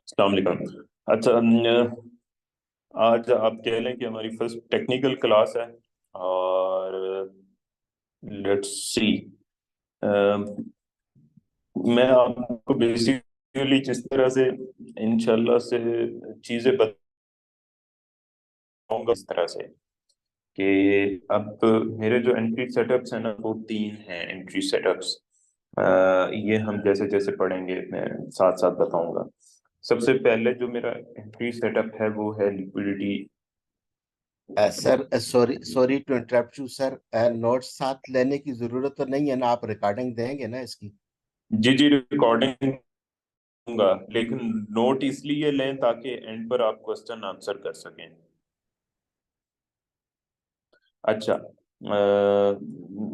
अस्सलाम वालेकुम। अच्छा, आज आप कह लें कि हमारी फर्स्ट टेक्निकल क्लास है। और लेट्स सी, मैं आपको बेसिकली जिस तरह से इंशाल्लाह से चीज़ें बताऊंगा इस तरह से कि अब मेरे जो एंट्री सेटअप्स हैं ना वो तीन हैं एंट्री सेटअप्स। ये हम जैसे जैसे पढ़ेंगे मैं साथ साथ बताऊंगा। सबसे पहले जो मेरा एंट्री सेटअप है वो है liquidity. Sir, sorry sorry to interrupt you sir. Notes साथ लेने की जरूरत तो नहीं है ना? आप रिकॉर्डिंग देंगे ना इसकी? जी जी, रिकॉर्डिंग दूंगा, लेकिन नोट इसलिए लें ताकि एंड पर आप क्वेश्चन आंसर कर सकें। अच्छा,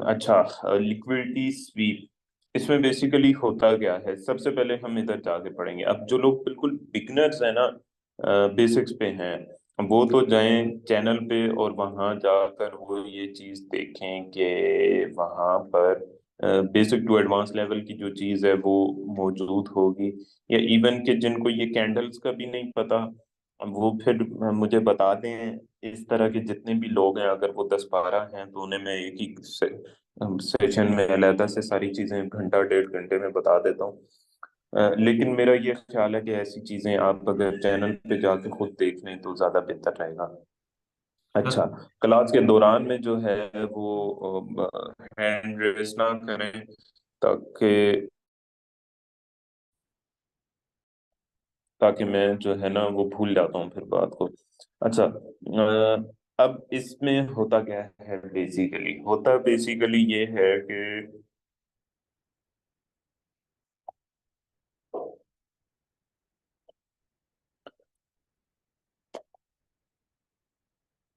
अच्छा, लिक्विडिटी स्वीप, इसमें बेसिकली होता क्या है सबसे पहले हम इधर जाके पढ़ेंगे। अब जो लोग बिल्कुल बिगनर्स हैं ना, बेसिक्स पे हैं, वो तो जाएं चैनल पे और वहां जाकर वो ये चीज देखें कि वहां पर बेसिक टू एडवांस लेवल की जो चीज है वो मौजूद होगी। या इवन कि जिनको ये कैंडल्स का भी नहीं पता, वो फिर मुझे बता दें। इस तरह के जितने भी लोग हैं, अगर वो 10-12 हैं तो उन्हें मैं एक ही सेशन में अलहदा से सारी चीजें घंटा 1.5 घंटे में बता देता हूँ। लेकिन मेरा ये ख्याल है कि ऐसी चीजें आप अगर चैनल पे जाके खुद देख लें तो ज्यादा बेहतर रहेगा। अच्छा, क्लास के दौरान में जो है वो हैंड रेस ना करें, ताकि ताकि मैं जो है ना वो भूल जाता हूँ फिर बात को। अच्छा, अब इसमें होता क्या है, बेसिकली होता बेसिकली ये है कि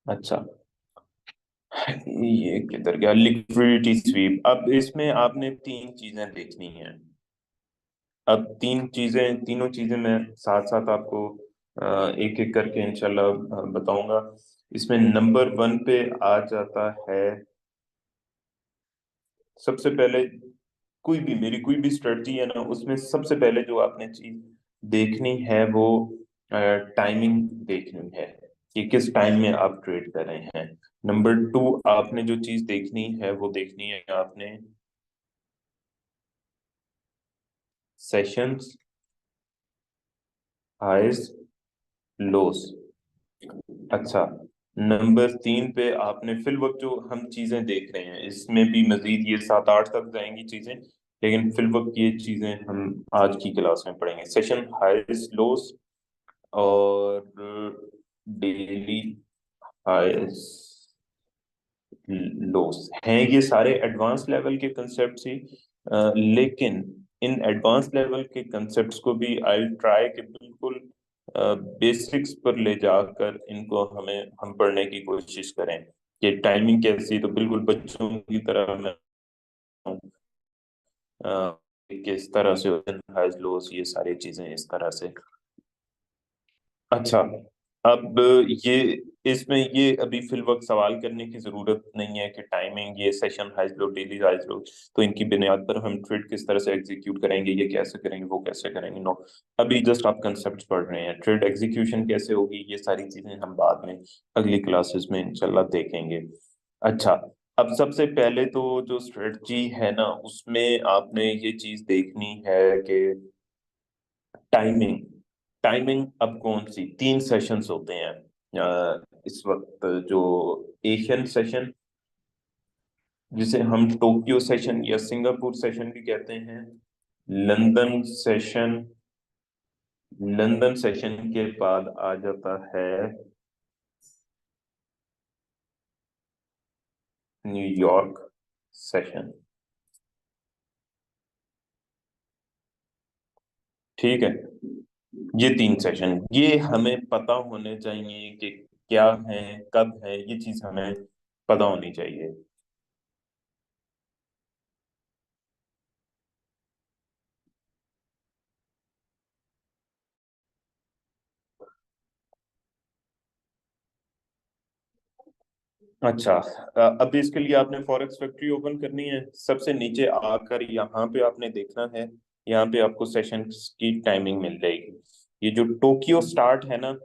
अच्छा, ये किधर गया, लिक्विडिटी स्वीप। अब इसमें आपने तीन चीजें देखनी है। अब तीनों चीजें मैं साथ साथ आपको एक एक करके इंशाल्लाह बताऊंगा। इसमें नंबर 1 पे आ जाता है, सबसे पहले कोई भी मेरी कोई भी स्ट्रेटजी है ना, उसमें सबसे पहले जो आपने चीज देखनी है वो टाइमिंग देखनी है कि किस टाइम में आप ट्रेड कर रहे हैं। नंबर 2, आपने जो चीज देखनी है वो देखनी है आपने सेशंस, हाईज, लोस। अच्छा, नंबर 3 पे आपने फिल वक्त जो हम चीजें देख रहे हैं, इसमें भी मजीद ये 7-8 तक जाएंगी चीजें, लेकिन फिल वक्त ये चीजें हम आज की क्लास में पढ़ेंगे। सेशन हाईज लोस और डेली हाईज लोस हैं, ये सारे एडवांस लेवल के कंसेप्ट ही। लेकिन इन एडवांस लेवल के कंसेप्ट्स को भी आई ट्राई कि बिल्कुल बेसिक्स पर ले जाकर इनको हम पढ़ने की कोशिश करें कि टाइमिंग कैसी, तो बिल्कुल बच्चों की तरह मैं किस तरह से हाइज लोस, ये सारी चीजें इस तरह से। अच्छा, अब ये इसमें ये अभी फिल वक्त सवाल करने की जरूरत नहीं है कि टाइमिंग, ये सेशन हाइज लो, डेली हाइज लो, तो इनकी बुनियाद पर हम ट्रेड किस तरह से एग्जीक्यूट करेंगे, ये कैसे करेंगे, वो कैसे करेंगे। नो, अभी जस्ट आप कंसेप्ट पढ़ रहे हैं, ट्रेड एग्जीक्यूशन कैसे होगी, ये सारी चीजें हम बाद में अगली क्लासेस में इंशाल्लाह देखेंगे। अच्छा, अब सबसे पहले तो जो स्ट्रेटजी है ना, उसमें आपने ये चीज देखनी है कि टाइमिंग। टाइमिंग अब कौन सी, तीन सेशंस होते हैं इस वक्त। जो एशियन सेशन, जिसे हम टोक्यो सेशन या सिंगापुर सेशन भी कहते हैं, लंदन सेशन, लंदन सेशन के बाद आ जाता है न्यूयॉर्क सेशन। ठीक है, ये तीन सेशन ये हमें पता होने चाहिए कि क्या है, कब है, ये चीज हमें पता होनी चाहिए। अच्छा, अब इसके लिए आपने फॉरेक्स फैक्ट्री ओपन करनी है। सबसे नीचे आकर यहाँ पे आपने देखना है, यहाँ पे आपको सेशन की टाइमिंग मिल जाएगी। ये जो टोक्यो स्टार्ट है ना,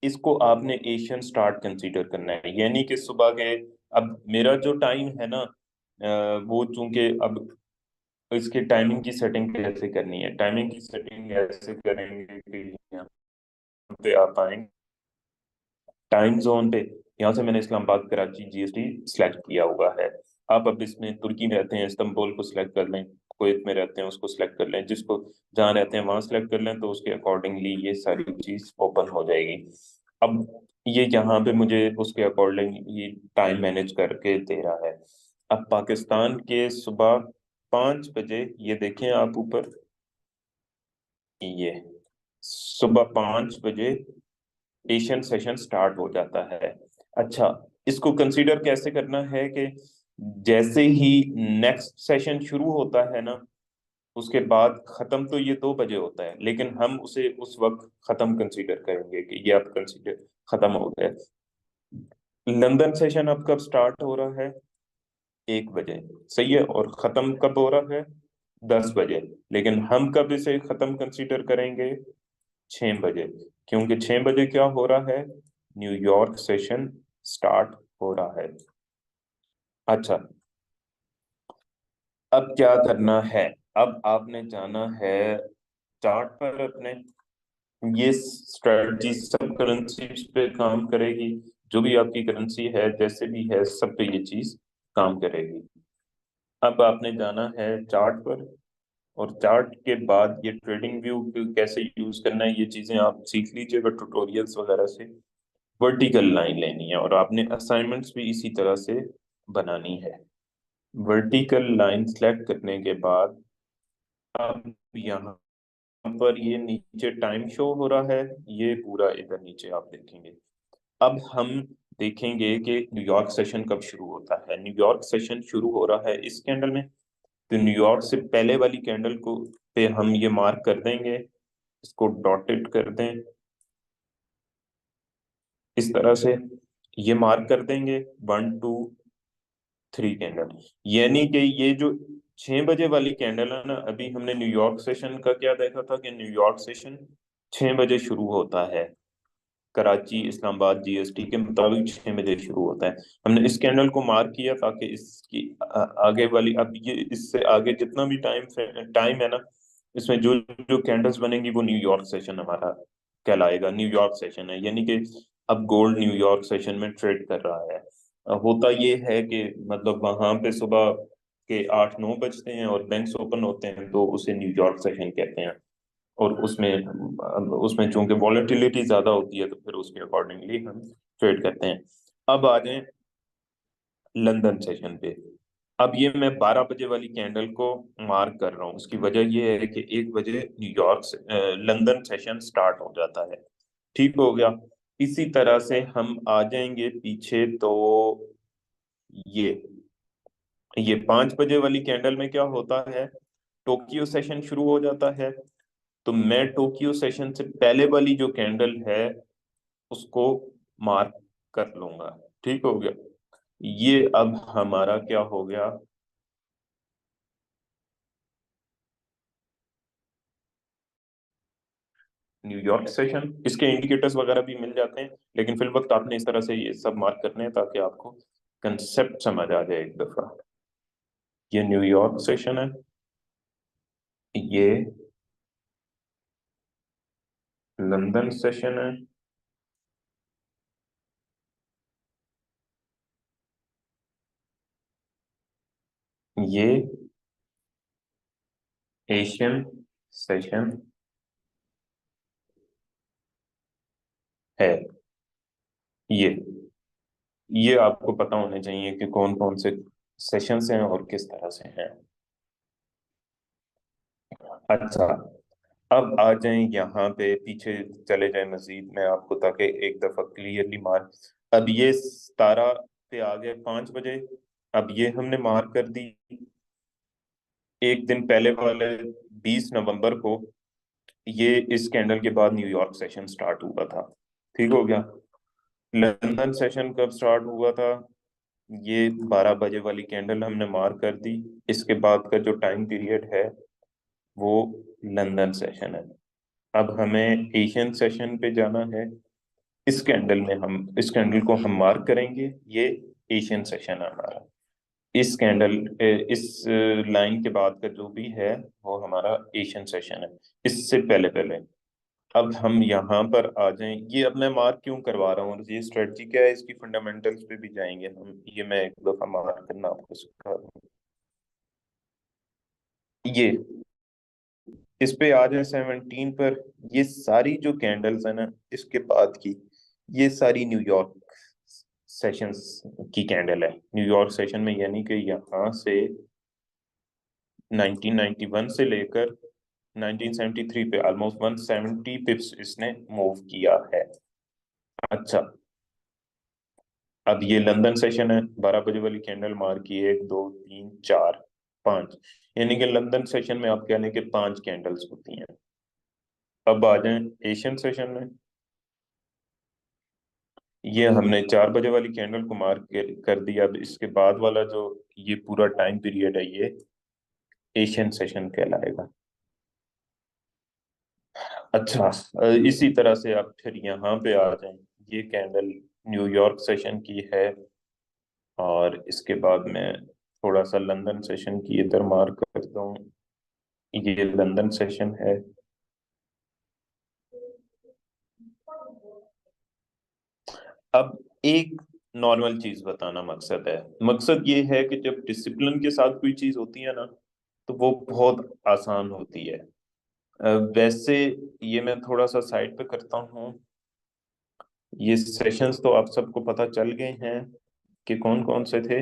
इसको आपने एशियन स्टार्ट कंसीडर करना है, यानी कि सुबह के, अब मेरा जो टाइम है ना, वो चूंकि अब इसकी टाइमिंग की सेटिंग कैसे करनी है, टाइमिंग की सेटिंग ऐसे करेंगे कि यहाँ पे आप आएंगे टाइम जोन पे, यहाँ से मैंने इस्लामाबाद कराची जीएसटी सिलेक्ट किया हुआ है। आप अब इसमें तुर्की में रहते हैं, इस्तांबुल को सिलेक्ट कर लें, कुवैत में रहते हैं उसको सिलेक्ट कर लें, जिसको जहाँ रहते हैं वहां सिलेक्ट कर लें, तो उसके अकॉर्डिंगली ये सारी चीज ओपन हो जाएगी। अब ये यहाँ पे मुझे उसके अकॉर्डिंग ये टाइम मैनेज करके दे रहा है। अब पाकिस्तान के सुबह 5 बजे, ये देखें आप ऊपर, ये सुबह 5 बजे एशियन सेशन स्टार्ट हो जाता है। अच्छा, इसको कंसीडर कैसे करना है कि जैसे ही नेक्स्ट सेशन शुरू होता है ना, उसके बाद खत्म तो ये 2 बजे होता है, लेकिन हम उसे उस वक्त खत्म कंसीडर करेंगे कि ये अब कंसीडर खत्म हो गया। लंदन सेशन अब कब स्टार्ट हो रहा है? 1 बजे, सही है, और खत्म कब हो रहा है? 10 बजे। लेकिन हम कब इसे खत्म कंसीडर करेंगे? 6 बजे, क्योंकि 6 बजे क्या हो रहा है? न्यूयॉर्क सेशन स्टार्ट हो रहा है। अच्छा, अब क्या करना है? अब आपने जाना है चार्ट पर अपने, ये स्ट्रेटजी सब करेंसीज पे काम करेगी, जो भी आपकी करेंसी है जैसे भी है सब पे ये चीज काम करेगी। अब आपने जाना है चार्ट पर, और चार्ट के बाद ये ट्रेडिंग व्यू कैसे यूज करना है ये चीजें आप सीख लीजिएगा ट्यूटोरियल्स वगैरह से। वर्टिकल लाइन लेनी है, और आपने असाइनमेंट्स भी इसी तरह से बनानी है। वर्टिकल लाइन सेलेक्ट करने के बाद अब यहाँ पर ये नीचे टाइम शो हो रहा है, ये पूरा इधर नीचे आप देखेंगे। अब हम देखेंगे कि न्यूयॉर्क सेशन कब शुरू होता है। न्यूयॉर्क सेशन शुरू हो रहा है इस कैंडल में, तो न्यूयॉर्क से पहले वाली कैंडल को पे हम ये मार्क कर देंगे, इसको डॉटेड कर दें इस तरह से, ये मार्क कर देंगे 1 2 3 कैंडल, यानी कि ये जो 6 बजे वाली कैंडल है ना, अभी हमने न्यूयॉर्क सेशन का क्या देखा था कि न्यूयॉर्क सेशन 6 बजे शुरू होता है, कराची इस्लामाबाद जीएसटी के मुताबिक 6 बजे शुरू होता है। हमने इस कैंडल को मार्क किया ताकि इसकी आगे वाली, अब ये इससे आगे जितना भी टाइम है ना, इसमें जो जो कैंडल्स बनेंगी वो न्यूयॉर्क सेशन हमारा कहलाएगा। न्यूयॉर्क सेशन है, यानी कि अब गोल्ड न्यूयॉर्क सेशन में ट्रेड कर रहा है। होता ये है कि मतलब वहां पे सुबह के 8 9 बजते हैं और बैंक्स ओपन होते हैं, तो उसे न्यूयॉर्क सेशन कहते हैं। और उसमें चूंकि वॉलेटिलिटी ज्यादा होती है, तो फिर उसके अकॉर्डिंगली हम ट्रेड करते हैं। अब आ जाएं लंदन सेशन पे। अब ये मैं 12 बजे वाली कैंडल को मार्क कर रहा हूँ, उसकी वजह ये है कि 1 बजे न्यूयॉर्क से लंदन सेशन स्टार्ट हो जाता है। ठीक हो गया। इसी तरह से हम आ जाएंगे पीछे, तो ये ये 5 बजे वाली कैंडल में क्या होता है? टोक्यो सेशन शुरू हो जाता है, तो मैं टोक्यो सेशन से पहले वाली जो कैंडल है उसको मार्क कर लूंगा। ठीक हो गया। ये अब हमारा क्या हो गया? न्यूयॉर्क सेशन, इसके इंडिकेटर्स वगैरह भी मिल जाते हैं, लेकिन फिल वक्त आपने इस तरह से ये सब मार्क करने हैं ताकि आपको कंसेप्ट समझ आ जाए एक दफा। ये न्यूयॉर्क सेशन है, ये लंदन सेशन है, ये एशियन सेशन है। ये आपको पता होने चाहिए कि कौन कौन से सेशंस हैं और किस तरह से हैं। अच्छा, अब आ जाएं यहाँ पे, पीछे चले जाएं मजीद में आपको, ताकि एक दफा क्लियरली मार्क। अब ये 17 पे आ गए 5 बजे। अब ये हमने मार्क कर दी। एक दिन पहले वाले 20 नवंबर को ये इस कैंडल के बाद न्यूयॉर्क सेशन स्टार्ट हुआ था। ठीक हो गया। लंदन सेशन कब स्टार्ट हुआ था? ये 12 बजे वाली कैंडल हमने मार्क कर दी। इसके बाद का जो टाइम पीरियड है वो लंदन सेशन है। अब हमें एशियन सेशन पे जाना है। इस कैंडल को हम मार्क करेंगे, ये एशियन सेशन है हमारा। इस कैंडल इस लाइन के बाद का जो भी है वो हमारा एशियन सेशन है, इससे पहले पहले। अब हम यहाँ पर आ जाएं, ये अब मैं मार्क क्यों करवा रहा हूँ और ये स्ट्रेटजी क्या है, इसकी फंडामेंटल्स पे भी जाएंगे हम, ये मैं एक दफा मार्क करना आपको सिखा दूँ। ये इस पे आ जाए 17 पर, ये सारी जो कैंडल्स है ना इसके बाद की, ये सारी न्यूयॉर्क सेशंस की कैंडल है। न्यूयॉर्क सेशन में यानी कि यहाँ से 1991 से लेकर 1973 पे ऑलमोस्ट 170 पिप्स इसने मूव किया है। अच्छा, अब ये लंदन सेशन है, 12 बजे वाली कैंडल मार की, 1 2 3 4 5, यानी कि लंदन सेशन में आप कह लें कि 5 कैंडल्स होती हैं। अब आ जाएं एशियन सेशन में, ये हमने 4 बजे वाली कैंडल को मार्क कर दिया। अब इसके बाद वाला जो ये पूरा टाइम पीरियड है ये एशियन सेशन कहलाएगा। अच्छा, इसी तरह से आप फिर यहाँ पे आ जाएं, ये कैंडल न्यूयॉर्क सेशन की है, और इसके बाद मैं थोड़ा सा लंदन सेशन की इधर मार्क करता हूँ, ये लंदन सेशन है। अब एक नॉर्मल चीज बताना मकसद है, मकसद ये है कि जब डिसिप्लिन के साथ कोई चीज होती है ना तो वो बहुत आसान होती है। वैसे ये मैं थोड़ा सा साइड पे करता हूँ, ये सेशंस तो आप सबको पता चल गए हैं कि कौन कौन से थे।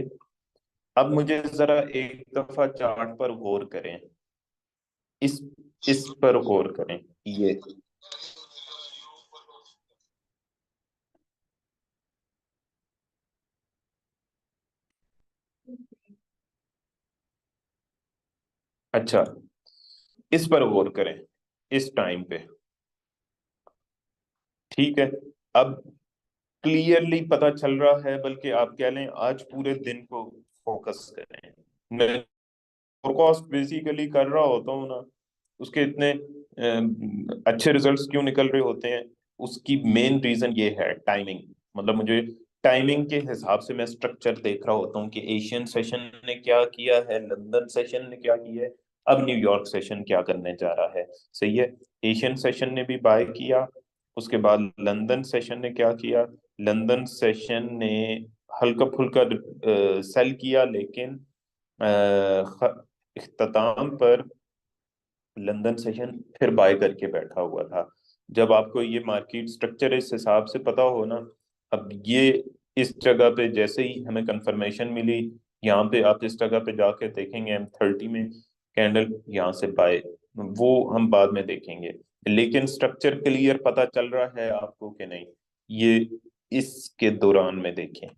अब मुझे जरा एक दफा चार्ट पर गौर करें, इस इस पर गौर करें। ये अच्छा, इस पर गौर करें, इस टाइम पे। ठीक है, अब क्लियरली पता चल रहा है, बल्कि आप कह लें आज पूरे दिन को फोकस करें। मैं फोरकास्ट बेसिकली कर रहा होता हूँ ना, उसके इतने अच्छे रिजल्ट्स क्यों निकल रहे होते हैं, उसकी मेन रीजन ये है टाइमिंग। मतलब मुझे टाइमिंग के हिसाब से मैं स्ट्रक्चर देख रहा होता हूँ कि एशियन सेशन ने क्या किया है, लंदन सेशन ने क्या किया है, अब न्यूयॉर्क सेशन क्या करने जा रहा है। सही है, एशियन सेशन ने भी बाय किया, उसके बाद लंदन सेशन ने क्या किया, लंदन सेशन ने हल्का फुल्का सेल किया, लेकिन इख्तिताम पर लंदन सेशन फिर बाय करके बैठा हुआ था। जब आपको ये मार्केट स्ट्रक्चर इस हिसाब से पता हो ना, अब ये इस जगह पे जैसे ही हमें कंफर्मेशन मिली, यहाँ पे आप इस जगह पे जाके देखेंगे M30 में कैंडल यहाँ से बाय, वो हम बाद में देखेंगे। लेकिन स्ट्रक्चर क्लियर पता चल रहा है आपको कि नहीं, ये इसके दौरान में देखें,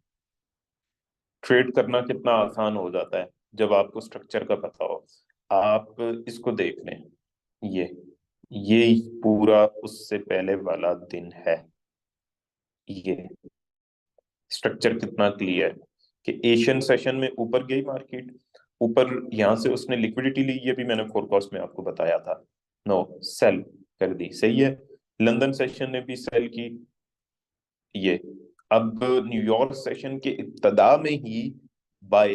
ट्रेड करना कितना आसान हो जाता है जब आपको स्ट्रक्चर का पता हो। आप इसको देख लें, ये ये पूरा उससे पहले वाला दिन है। ये स्ट्रक्चर कितना क्लियर कि एशियन सेशन में ऊपर गई मार्केट, ऊपर यहाँ से उसने लिक्विडिटी ली, ये भी मैंने फोरकास्ट में आपको बताया था। नो, सेल कर दी, सही है। लंदन सेशन ने भी सेल की। ये अब न्यूयॉर्क सेशन के इब्तदा में ही बाय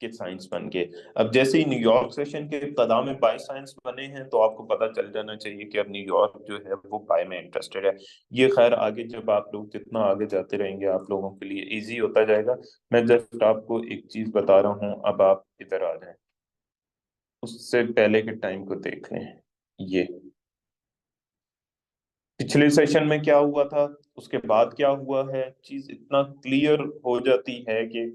के साइंस बन गए। अब जैसे ही न्यूयॉर्क सेशन के इब्तदा में बाय साइंस बने हैं तो आपको पता चल जाना चाहिए कि अब न्यूयॉर्क जो है वो बाय में इंटरेस्टेड है। ये खैर आगे जब आप लोग जितना आगे जाते रहेंगे आप लोगों के लिए इजी होता जाएगा। मैं जस्ट आपको एक चीज बता रहा हूँ, अब आप इधर आ जाएं, उससे पहले के टाइम को देख लें। ये पिछले सेशन में क्या हुआ था, उसके बाद क्या हुआ है, चीज इतना क्लियर हो जाती है कि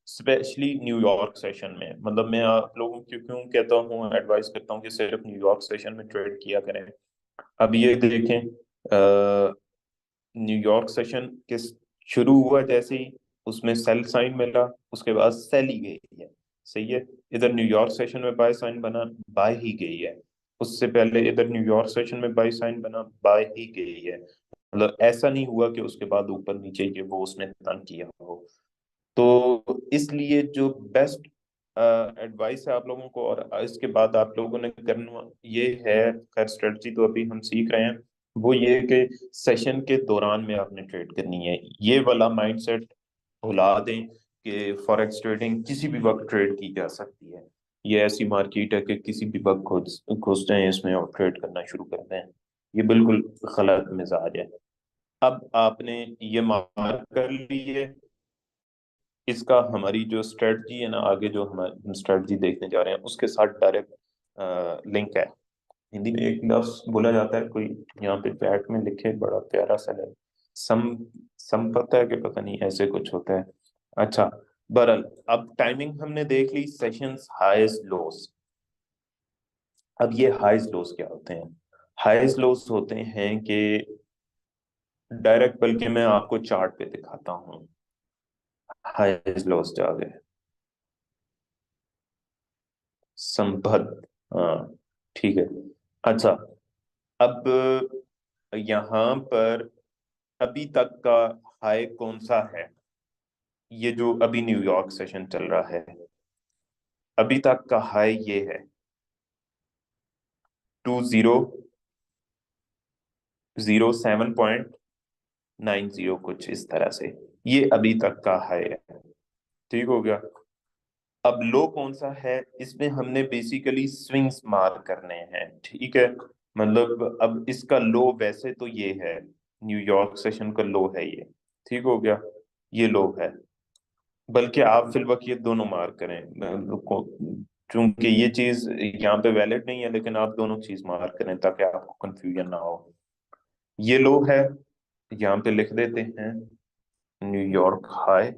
स्पेशली न्यूयॉर्क सेशन में, मतलब मैं आप लोगों को क्यों कहता हूँ, एडवाइस करता हूँ कि सिर्फ न्यूयॉर्क सेशन में ट्रेड किया करें। अब ये देखें, न्यूयॉर्क सेशन के शुरू हुआ जैसे ही उसमें सेल साइन मिला, उसके बाद सेल ही गई है। सही है, इधर न्यूयॉर्क सेशन में बाय साइन बना, बाय ही गई है। उससे पहले इधर न्यूयॉर्क सेशन में बाय साइन बना, बाय ही गई है। मतलब ऐसा नहीं हुआ कि उसके बाद ऊपर नीचे ये वो उसने तंग किया हो। तो इसलिए जो बेस्ट एडवाइस है आप लोगों को, और इसके बाद आप लोगों ने करना ये है, खैर स्ट्रेटजी तो अभी हम सीख रहे हैं, वो ये कि सेशन के दौरान में आपने ट्रेड करनी है। ये वाला माइंडसेट भुला दें कि फॉरेक्स ट्रेडिंग किसी भी वक्त ट्रेड की जा सकती है। ये ऐसी मार्केट है कि किसी भी वक्त घुस जाएं इसमें और ट्रेड करना शुरू कर दें। ये बिल्कुल गलत मिजाज है। अब आपने ये मार्क कर ली है, इसका हमारी जो स्ट्रेटजी है ना, आगे जो हम स्ट्रेटजी देखने जा रहे हैं उसके साथ डायरेक्ट लिंक है। हिंदी में एक लफ्ज बोला जाता है, कोई यहाँ पे चैट में लिखे, बड़ा प्यारा सा है, सम संपता है कि पता नहीं ऐसे कुछ होता है। अच्छा, बहरहाल अब टाइमिंग हमने देख ली, सेशंस हाईज लोस। अब ये हाईज लोस क्या होते हैं? हाईज लोस होते हैं कि डायरेक्ट, बल्कि मैं आपको चार्ट पे दिखाता हूँ। हाईज लोस जा गए, संबद्ध, हाँ ठीक है। अच्छा, अब यहाँ पर अभी तक का हाई कौन सा है? ये जो अभी न्यूयॉर्क सेशन चल रहा है, अभी तक का हाई ये है 2007.90, कुछ इस तरह से। ये अभी तक का हाई है, ठीक हो गया। अब लो कौन सा है? इसमें हमने बेसिकली स्विंग्स मार्क करने हैं, ठीक है। मतलब अब इसका लो वैसे तो ये है, न्यूयॉर्क सेशन का लो है ये, ठीक हो गया, ये लो है। बल्कि आप फिलवक्त ये दोनों मार्क करें, चूंकि ये चीज यहाँ पे वैलिड नहीं है, लेकिन आप दोनों चीज मार्क करें ताकि आपको कंफ्यूजन ना हो। ये लो है, यहाँ पे लिख देते हैं न्यूयॉर्क हाई।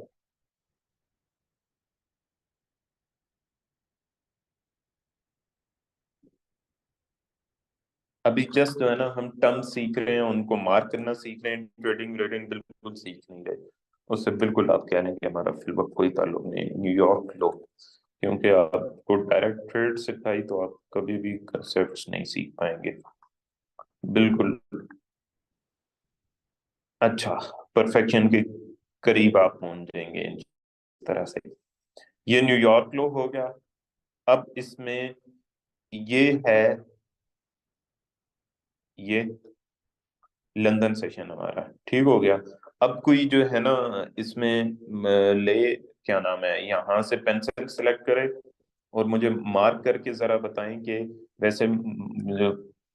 अभी जस्ट जो है ना, हम टर्म सीख रहे हैं, उनको मार्क करना सीख रहे हैं, ट्रेडिंग रेडिंग बिल्कुल सीख नहीं रहे। उससे बिल्कुल आप कह रहे हैं कि हमारा फिलवक्त कोई ताल्लुक नहीं, न्यूयॉर्क लो। क्योंकि आपको डायरेक्ट ट्रेड सिखाई तो आप कभी भी कंसेप्ट नहीं सीख पाएंगे, बिल्कुल। अच्छा, परफेक्शन के करीब आप पहुंच जाएंगे इस तरह से। ये न्यूयॉर्क लो हो गया। अब इसमें ये है, ये लंदन सेशन हमारा, ठीक हो गया। अब कोई जो है ना इसमें ले, क्या नाम है, यहाँ से पेंसिल सेलेक्ट करे और मुझे मार्क करके जरा बताएं कि वैसे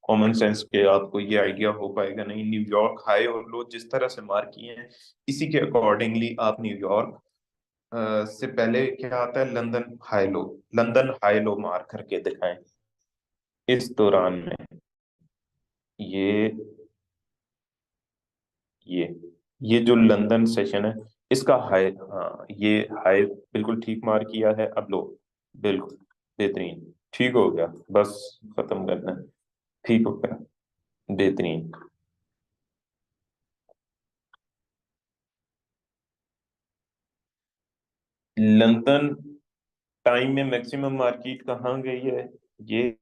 कॉमन सेंस के आपको ये आइडिया हो पाएगा नहीं। न्यूयॉर्क हाई और लो जिस तरह से मार्क किए हैं, इसी के अकॉर्डिंगली आप न्यूयॉर्क से पहले क्या आता है, London high low, London high low mark करके दिखाएं इस दौरान में। ये ये ये जो लंदन सेशन है, इसका हाई, हाँ ये हाई बिल्कुल ठीक मार्क किया है। अब लो, बिल्कुल बेहतरीन, ठीक हो गया, बस खत्म करना है, ठीक हो गया, बेहतरीन। लंदन टाइम में मैक्सिमम मार्केट कहाँ गई है? ये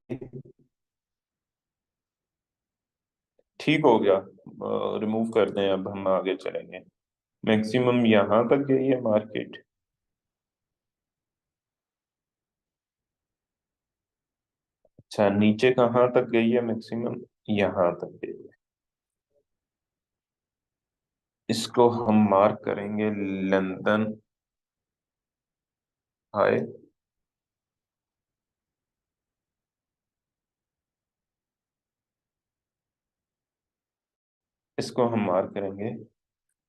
ठीक हो गया, रिमूव कर दें, अब हम आगे चलेंगे। मैक्सिमम यहाँ तक गई है मार्केट। अच्छा, नीचे कहाँ तक गई है मैक्सिमम? यहाँ तक गई है। इसको हम मार्क करेंगे लंदन हाई। इसको हम मार्क करेंगे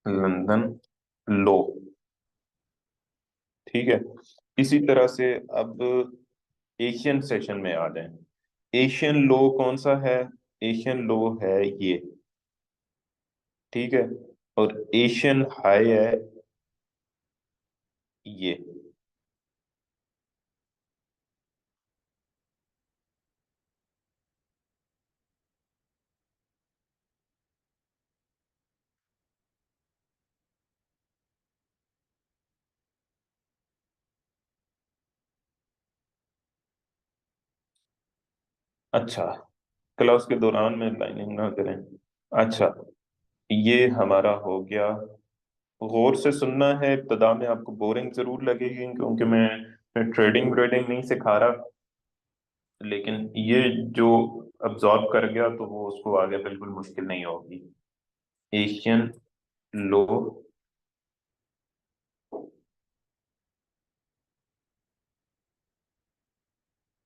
लंदन लो, ठीक है। इसी तरह से अब एशियन सेशन में आ जाएं। एशियन लो कौन सा है? एशियन लो है ये, ठीक है। और एशियन हाई है ये। अच्छा, क्लास के दौरान में लाइनिंग ना करें। अच्छा, ये हमारा हो गया। गौर से सुनना है, इब्तदा में आपको बोरिंग जरूर लगेगी क्योंकि मैं मैं ट्रेडिंग व्रेडिंग नहीं सिखा रहा, लेकिन ये जो अब्जॉर्ब कर गया तो वो उसको आगे बिल्कुल मुश्किल नहीं होगी। एशियन लो,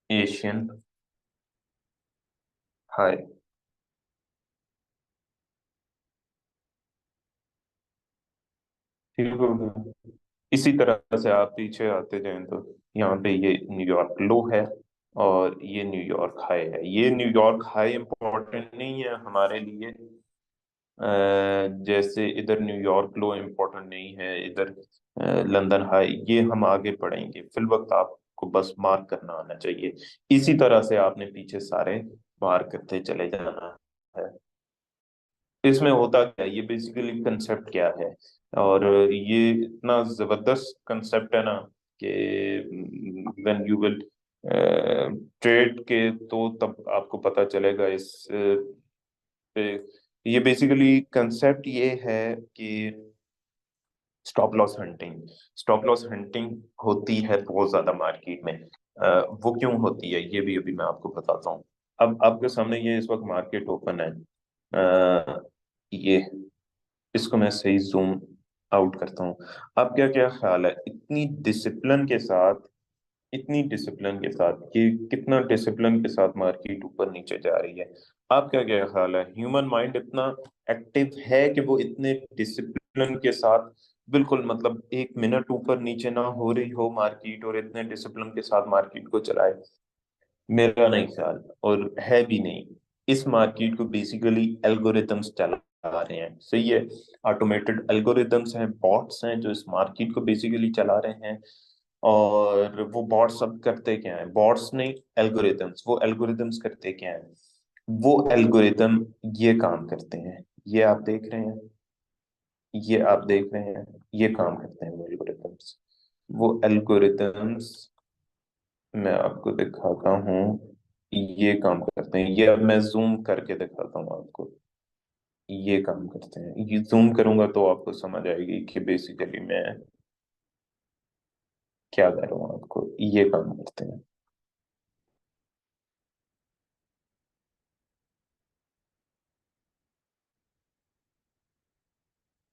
एशियन हाई। ठीक हो गया। इसी तरह से आप पीछे आते जाएं तो यहाँ पे ये न्यूयॉर्क लो है और ये न्यूयॉर्क हाई है। ये न्यूयॉर्क हाई इम्पोर्टेंट नहीं है हमारे लिए, जैसे इधर न्यूयॉर्क लो इम्पोर्टेंट नहीं है, इधर लंदन हाई। ये हम आगे पढ़ेंगे, फिल वक्त आपको बस मार्क करना आना चाहिए। इसी तरह से आपने पीछे सारे मार्क करते चले जाना है। इसमें होता क्या है, ये बेसिकली कंसेप्ट क्या है, और ये इतना जबरदस्त कंसेप्ट है ना कि व्हेन यू विल ट्रेड के तो तब आपको पता चलेगा इस पे। ये बेसिकली कंसेप्ट ये है कि stop loss hunting. Stop loss hunting होती है बहुत ज्यादा मार्केट में। वो क्यों होती है ये भी अभी मैं आपको बताता हूँ। अब आपके सामने ये इस वक्त मार्केट ओपन है। ये इसको मैं सही जूम आउट करता हूँ। अब क्या क्या ख्याल है, इतनी डिसिप्लिन के साथ कि कितना डिसिप्लिन के साथ मार्केट ऊपर नीचे जा रही है। आप क्या क्या ख्याल है, ह्यूमन माइंड इतना एक्टिव है कि वो इतने डिसिप्लिन के साथ बिल्कुल मतलब एक मिनट ऊपर नीचे ना हो रही हो मार्केट और इतने डिसिप्लिन के साथ मार्केट को चलाए? मेरा नहीं ख्याल, और है भी नहीं। इस मार्केट को बेसिकली एल्गोरिदम्स चला रहे हैं, सही है। ऑटोमेटेड एल्गोरिदम्स हैं, बॉट्स हैं जो इस मार्केट को बेसिकली चला रहे हैं। और वो बॉट्स सब करते क्या है, बॉट्स नहीं, एल्गोरिदम्स। वो एल्गोरिदम्स करते क्या है, वो एल्गोरिदम ये काम करते हैं, ये आप देख रहे हैं, ये आप देख रहे हैं, ये काम करते हैं वो एल्गोरिदम्स। वो एल्गोरिदम्स मैं आपको दिखाता हूँ, ये काम करते हैं। ये अब मैं जूम करके दिखाता हूँ आपको, ये काम करते हैं। ये जूम करूंगा तो आपको समझ आएगी कि बेसिकली मैं क्या कर रहा हूँ। आपको ये काम करते हैं,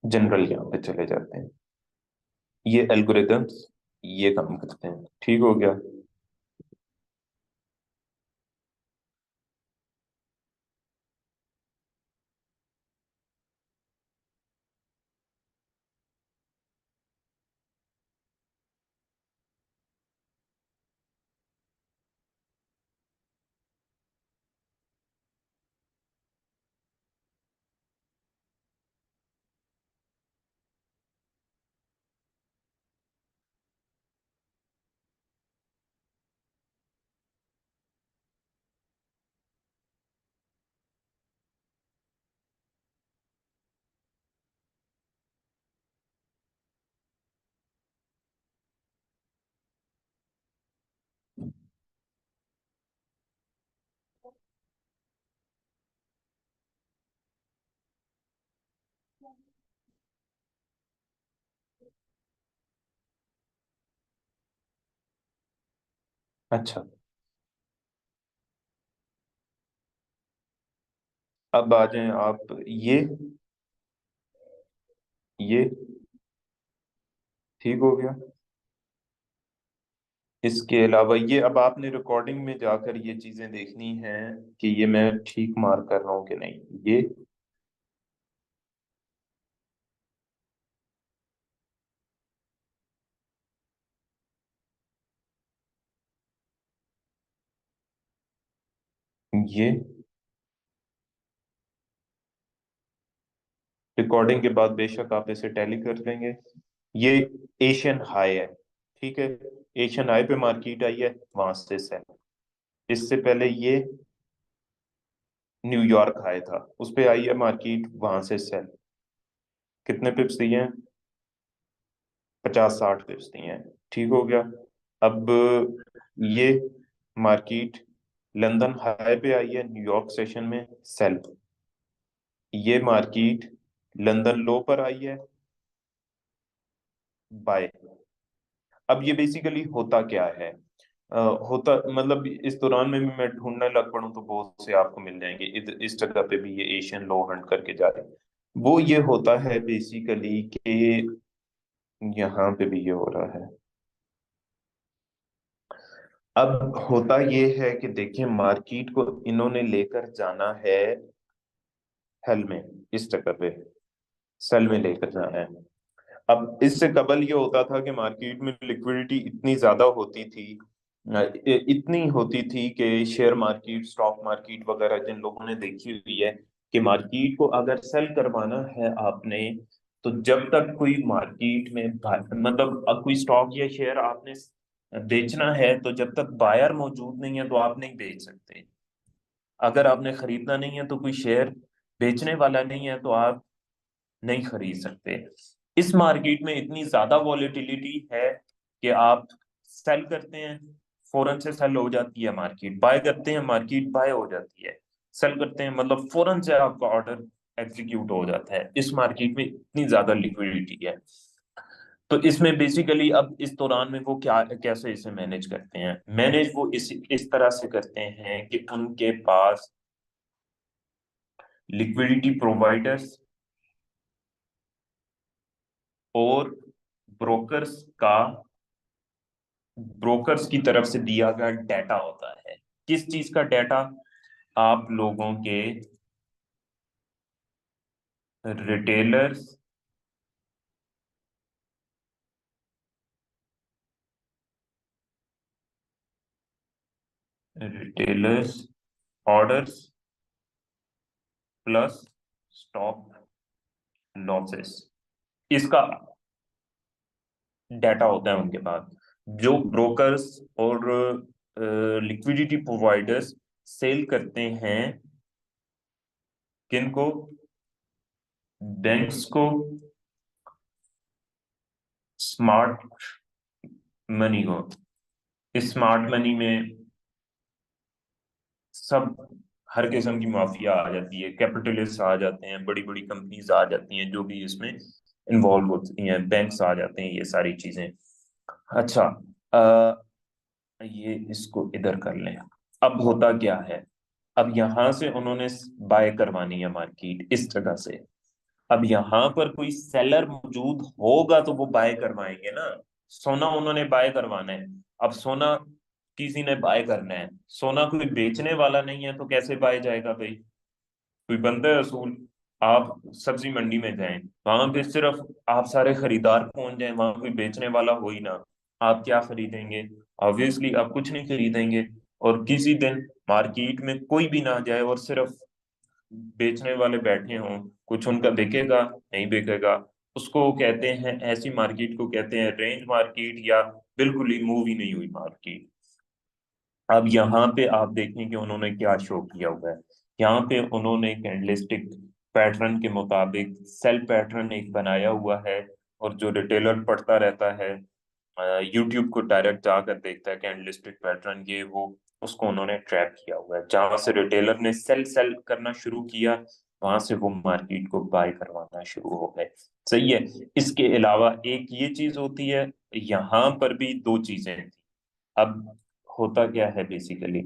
जनरल यहाँ पे चले जाते हैं। ये एल्गोरिदम्स ये काम करते हैं, ठीक हो गया। अच्छा, अब आ जाएं आप। ये ठीक हो गया। इसके अलावा ये अब आपने रिकॉर्डिंग में जाकर ये चीजें देखनी हैं कि ये मैं ठीक मार्क कर रहा हूँ कि नहीं। ये रिकॉर्डिंग के बाद बेशक आप इसे टैली कर लेंगे। ये एशियन हाई है, ठीक है। एशियन हाई पे मार्केट आई है, वहां से सेल। इससे पहले ये न्यूयॉर्क हाई था, उस पे आई है मार्केट, वहां से सेल। कितने पिप्स दिए हैं? 50-60 पिप्स दिए हैं, ठीक हो गया। अब ये मार्केट लंदन हाई पे आई है, न्यूयॉर्क सेशन में सेल। ये मार्केट लंदन लो पर आई है, बाय। अब ये बेसिकली होता क्या है? होता मतलब इस दौरान में भी मैं ढूंढने लग पड़ूं तो बहुत से आपको मिल जाएंगे। इस जगह पे भी ये एशियन लो हंट करके जा रहे हैं। वो ये होता है बेसिकली कि यहाँ पे भी ये हो रहा है। अब होता ये है कि देखिए मार्केट को इन्होंने लेकर जाना है हेल में, इस जगह पे सेल में लेकर जाना है। अब इससे कबल ये होता था कि मार्केट में लिक्विडिटी इतनी ज्यादा होती थी, इतनी होती थी कि शेयर मार्केट, स्टॉक मार्केट वगैरह जिन लोगों ने देखी हुई है कि मार्केट को अगर सेल करवाना है आपने, तो जब तक कोई मार्केट में मतलब अब कोई स्टॉक या शेयर आपने बेचना है, तो जब तक बायर मौजूद नहीं है तो आप नहीं बेच सकते। अगर आपने खरीदना नहीं है तो कोई शेयर बेचने वाला नहीं है तो आप नहीं खरीद सकते। इस मार्केट में इतनी ज्यादा वॉलेटिलिटी है कि आप सेल करते हैं, फौरन से सेल हो जाती है मार्केट, बाय करते हैं मार्केट बाय हो जाती है, सेल करते हैं मतलब फौरन से आपका ऑर्डर एग्जीक्यूट हो जाता है। इस मार्केट में इतनी ज्यादा लिक्विडिटी है। तो इसमें बेसिकली अब इस दौरान में वो क्या कैसे इसे मैनेज करते हैं? मैनेज वो इस तरह से करते हैं कि उनके पास लिक्विडिटी प्रोवाइडर्स और ब्रोकर्स का ब्रोकर्स की तरफ से दिया गया डेटा होता है। किस चीज का डेटा? आप लोगों के retailers retailers orders plus stop losses, इसका डेटा होता है उनके पास। जो ब्रोकर्स और लिक्विडिटी प्रोवाइडर्स सेल करते हैं किनको? बैंक्स को, स्मार्ट मनी को। इस स्मार्ट मनी में सब हर किस्म की माफिया आ जाती है, कैपिटलिस्ट आ जाते हैं, बड़ी बड़ी कंपनीज आ जाती हैं जो भी इसमें इन्वॉल्व होती हैं, बैंक्स आ जाते हैं, ये सारी चीजें। अच्छा, ये इसको इधर कर लें। अब होता क्या है? अब यहां से उन्होंने बाय करवानी है मार्केट इस जगह से। अब यहाँ पर कोई सेलर मौजूद होगा तो वो बाय करवाएंगे ना। सोना उन्होंने बाय करवाना है। अब सोना किसी ने बाय करना है, सोना कोई बेचने वाला नहीं है तो कैसे बाय जाएगा भाई? कोई बंदा है असूल। आप सब्जी मंडी में जाएं, वहां पे सिर्फ आप सारे खरीदार पहुंच जाएं, वहां कोई बेचने वाला हो ही ना, आप क्या खरीदेंगे? ऑब्वियसली आप कुछ नहीं खरीदेंगे। और किसी दिन मार्केट में कोई भी ना जाए और सिर्फ बेचने वाले बैठे हों, कुछ उनका बिकेगा नहीं बिकेगा, उसको कहते हैं, ऐसी मार्केट को कहते हैं रेंज मार्केट, या बिल्कुल ही मूव ही नहीं हुई मार्केट। अब यहाँ पे आप देखें कि उन्होंने क्या शो किया हुआ है। यहाँ पे उन्होंने कैंडलस्टिक पैटर्न के मुताबिक सेल पैटर्न एक बनाया हुआ है। और जो रिटेलर पढ़ता रहता है, यूट्यूब को डायरेक्ट जाकर देखता है कैंडलस्टिक पैटर्न ये वो, उसको उन्होंने ट्रैक किया हुआ है। जहां से रिटेलर ने सेल सेल करना शुरू किया, वहां से वो मार्केट को बाय करवाना शुरू हो गए। सही है। इसके अलावा एक ये चीज होती है, यहाँ पर भी दो चीजें थी। अब होता क्या है बेसिकली?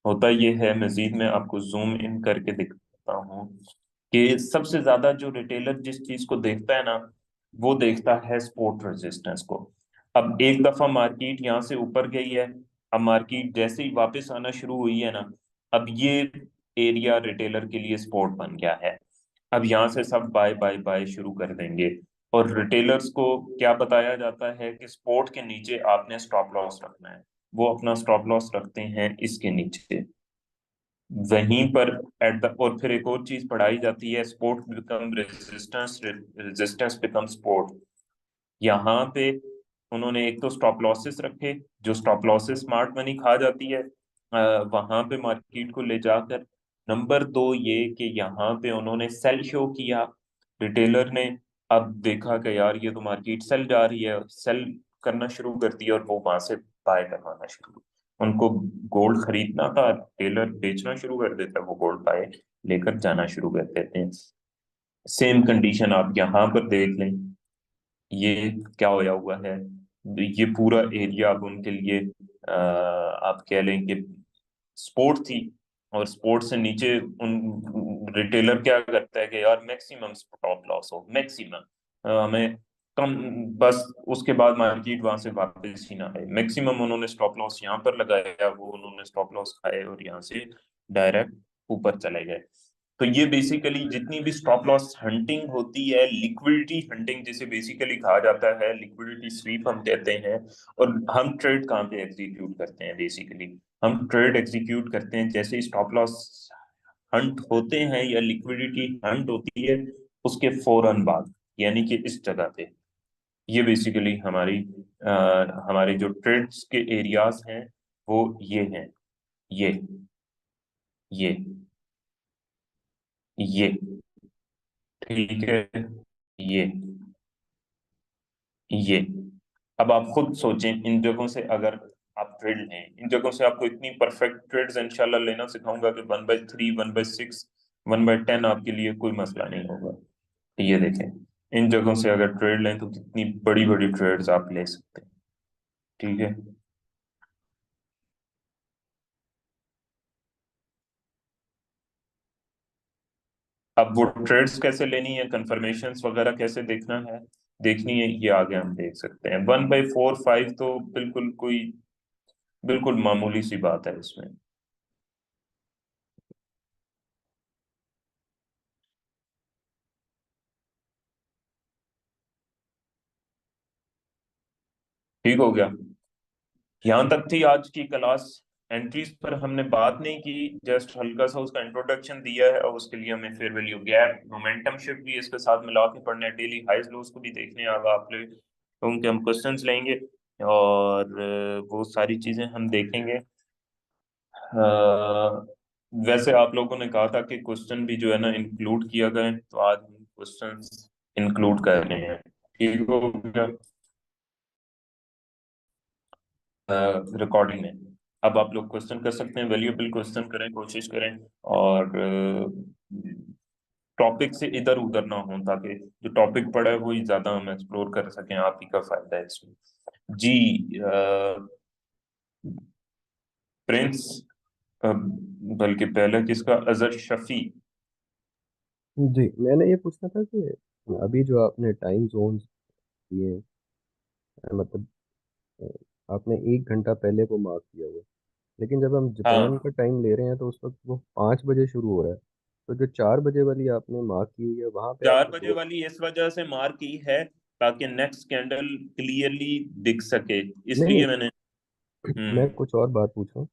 होता ये है, मजीद मैं आपको जूम इन करके दिखाता हूँ कि सबसे ज्यादा जो रिटेलर जिस चीज को देखता है ना, वो देखता है सपोर्ट रेजिस्टेंस को। अब एक दफा मार्केट यहाँ से ऊपर गई है, अब मार्केट जैसे ही वापस आना शुरू हुई है ना, अब ये एरिया रिटेलर के लिए सपोर्ट बन गया है। अब यहाँ से सब बाय बाय बाय शुरू कर देंगे। और रिटेलर्स को क्या बताया जाता है कि सपोर्ट के नीचे आपने स्टॉप लॉस रखना है। वो अपना स्टॉप लॉस रखते हैं इसके नीचे, वहीं पर एट द, और फिर एक और चीज पढ़ाई जाती है, support become resistance, resistance become support. यहाँ पे उन्होंने एक तो स्टॉप लॉसेस रखे, जो स्टॉप लॉसेस स्मार्ट मनी खा जाती है वहां पे मार्केट को ले जाकर। नंबर दो ये कि यहाँ पे उन्होंने सेल शो किया, रिटेलर ने। अब देखा कि यार ये तो मार्केट सेल जा रही है, सेल करना शुरू कर दिया और वो वहां से बाय करवाना शुरू। उनको गोल्ड खरीदना था, रिटेलर बेचना शुरू कर देता है, वो गोल्ड बाय लेकर जाना शुरू कर देते हैं। सेम कंडीशन आप यहाँ पर देख लें, ये क्या होया हुआ है। ये पूरा एरिया अब उनके लिए आप कह लें कि स्पोर्ट थी। और स्पोर्ट से नीचे उन रिटेलर क्या करता है कि यार मैक्सिमम स्टॉप लॉस हो, मैक्सिमम हमें कम, बस उसके बाद मार्केट वहां से वापस ही ना आए। मैक्सिमम उन्होंने स्टॉप लॉस यहाँ पर लगाया, वो उन्होंने स्टॉप लॉस खाए और यहाँ से डायरेक्ट ऊपर चले गए। तो ये बेसिकली जितनी भी स्टॉप लॉस हंटिंग होती है, लिक्विडिटी हंटिंग जिसे बेसिकली कहा जाता है, लिक्विडिटी स्वीप हम कहते हैं। और हम ट्रेड कहाँ पे एग्जीक्यूट करते हैं? बेसिकली हम ट्रेड एग्जीक्यूट करते हैं जैसे ही स्टॉप लॉस हंट होते हैं या लिक्विडिटी हंट होती है उसके फौरन बाद, यानी कि इस जगह पे। ये बेसिकली हमारे जो ट्रेड्स के एरियाज हैं वो ये हैं, ये ये ये ठीक है, ये ये अब आप खुद सोचें, इन जगहों से अगर आप ट्रेड लें, इन जगहों से आपको इतनी परफेक्ट ट्रेड्स इंशाल्लाह लेना सिखाऊंगा कि 1/3, 1/6, 1/10 आपके लिए कोई मसला नहीं होगा। ये देखें, इन जगहों से अगर ट्रेड लें तो कितनी बड़ी बड़ी ट्रेड्स आप ले सकते हैं। ठीक है। अब वो ट्रेड्स कैसे लेनी है, कंफर्मेशंस वगैरह कैसे देखना है, देखनी है, ये आगे हम देख सकते हैं। 1/4, 5 तो बिल्कुल मामूली सी बात है इसमें। ठीक हो गया। यहाँ तक थी आज की क्लास। एंट्रीज पर हमने बात नहीं की, जस्ट हल्का सा उसका इंट्रोडक्शन दिया है, और उसके लिए हमें fair value gap, momentum shift भी इसके साथ मिला के पढ़ना है, डेली हाइज लोज को भी देखने आगा आप लोग, तो उनके हम क्वेश्चंस लेंगे और वो सारी चीजें हम देखेंगे। वैसे आप लोगों ने कहा था कि क्वेश्चन भी जो है ना इंक्लूड किया गए, तो आज हम क्वेश्चंस इंक्लूड कर रहे हैं। ठीक हो गया रिकॉर्डिंग में। अब आप लोग क्वेश्चन कर सकते हैं, वैल्यूएबल क्वेश्चन करें, कोशिश करें, और टॉपिक से इधर उधर ना हो, ताकि जो टॉपिक पढ़ा है वही ज्यादा हम एक्सप्लोर कर सकें, आप ही का फायदा है इसमें। जी प्रिंस, बल्कि पहले किसका, अजहर शफी। जी मैंने ये पूछना था कि अभी जो आपने टाइम जोन्स दिए हैं, मतलब आपने 1 घंटा पहले को मार्क किया हुआ है, लेकिन जब हम जापान हाँ, का टाइम ले रहे हैं तो उस वक्त वो 5 बजे शुरू हो रहा है। तो जो 4 बजे वाली आपने मार्क की हुई है वहां पे 4 बजे आपको वाली इस वजह से मार्क की है ताकि नेक्स्ट कैंडल क्लियरली दिख सके, नहीं इसलिए नहीं, मैंने। मैं हम्म। कुछ और बात पूछ रहा हूँ।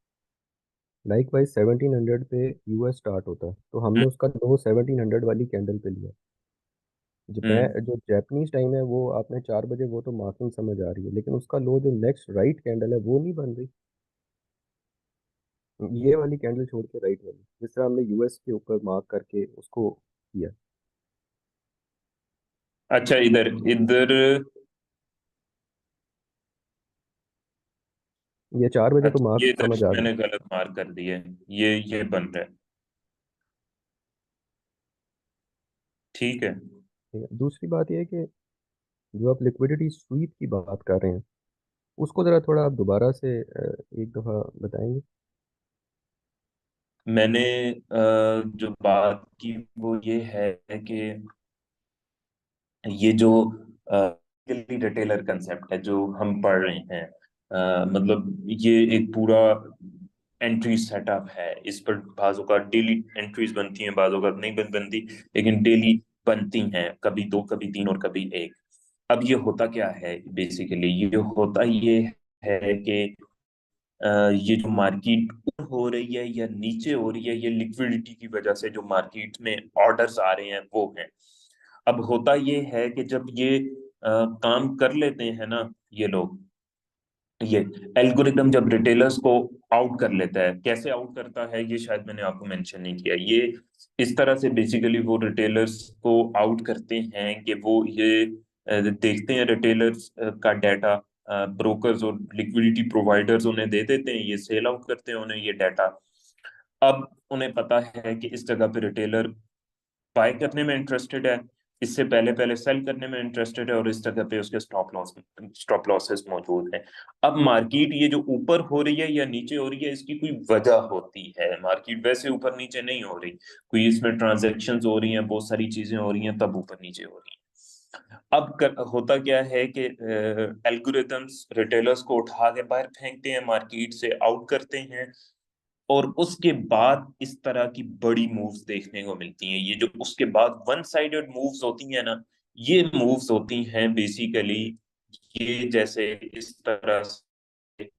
लाइक वाइज 1700 पे यूएस स्टार्ट होता है, तो हमने उसका लो 1700 वाली कैंडल पे लिया। हम्म। जो जैपनीज टाइम है वो आपने 4 बजे, वो तो मार्किंग समझ आ रही है, लेकिन उसका लो जो नेक्स्ट राइट कैंडल है वो नहीं बन रही। ये वाली कैंडल छोड़ के राइट वाली, जिस तरह हमने यूएस के ऊपर मार्क करके उसको किया। अच्छा, इधर इधर। ये 4 बजे तो अच्छा, ये मार्क इधर समझ आ गई। मैंने गलत मार्क कर दिया है, ये बन रहा है। ठीक है। ठीक है, दूसरी बात ये है कि जो आप लिक्विडिटी स्वीप की बात कर रहे हैं, उसको ज़रा थोड़ा आप दोबारा से एक दफ़ा बताएंगे। मैंने जो बात की वो ये है कि ये जो रिटेलर कंसेप्ट है जो हम पढ़ रहे हैं, मतलब ये एक पूरा एंट्री सेटअप है। इस पर बाजों का डेली एंट्रीज बनती हैं, बाजों का नहीं बनती, लेकिन डेली बनती हैं, कभी दो, कभी तीन और कभी एक। अब ये होता क्या है बेसिकली, ये है कि ये जो मार्केट ऊपर हो रही है या नीचे हो रही है, ये लिक्विडिटी की वजह से जो मार्केट में ऑर्डर्स आ रहे हैं वो हैं। अब होता ये है कि जब ये काम कर लेते हैं ना ये लोग, ये एल्गोरिदम जब रिटेलर्स को आउट कर लेता है, कैसे आउट करता है ये शायद मैंने आपको मेंशन नहीं किया। ये इस तरह से बेसिकली वो रिटेलर्स को आउट करते हैं कि वो ये देखते हैं रिटेलर्स का डाटा, ब्रोकर्स और लिक्विडिटी प्रोवाइडर्स उन्हें दे देते हैं, ये सेल आउट करते हैं उन्हें ये डाटा। अब उन्हें पता है कि इस जगह पे रिटेलर बाय करने में इंटरेस्टेड है, इससे पहले पहले सेल करने में इंटरेस्टेड है और इस जगह पे उसके स्टॉप लॉसेस मौजूद हैं। अब मार्केट ये जो ऊपर हो रही है या नीचे हो रही है, इसकी कोई वजह होती है। मार्केट वैसे ऊपर नीचे नहीं हो रही, कोई इसमें ट्रांजैक्शंस हो रही हैं, बहुत सारी चीजें हो रही हैं, तब ऊपर नीचे हो रही हैं। होता क्या है कि एल्गोरिथम्स रिटेलर्स को उठा के बाहर फेंकते हैं, मार्केट से आउट करते हैं, और उसके बाद इस तरह की बड़ी मूव्स देखने को मिलती हैं। ये जो उसके बाद वन साइडेड मूव्स होती हैं ना, ये मूव्स होती हैं बेसिकली, ये जैसे इस तरह से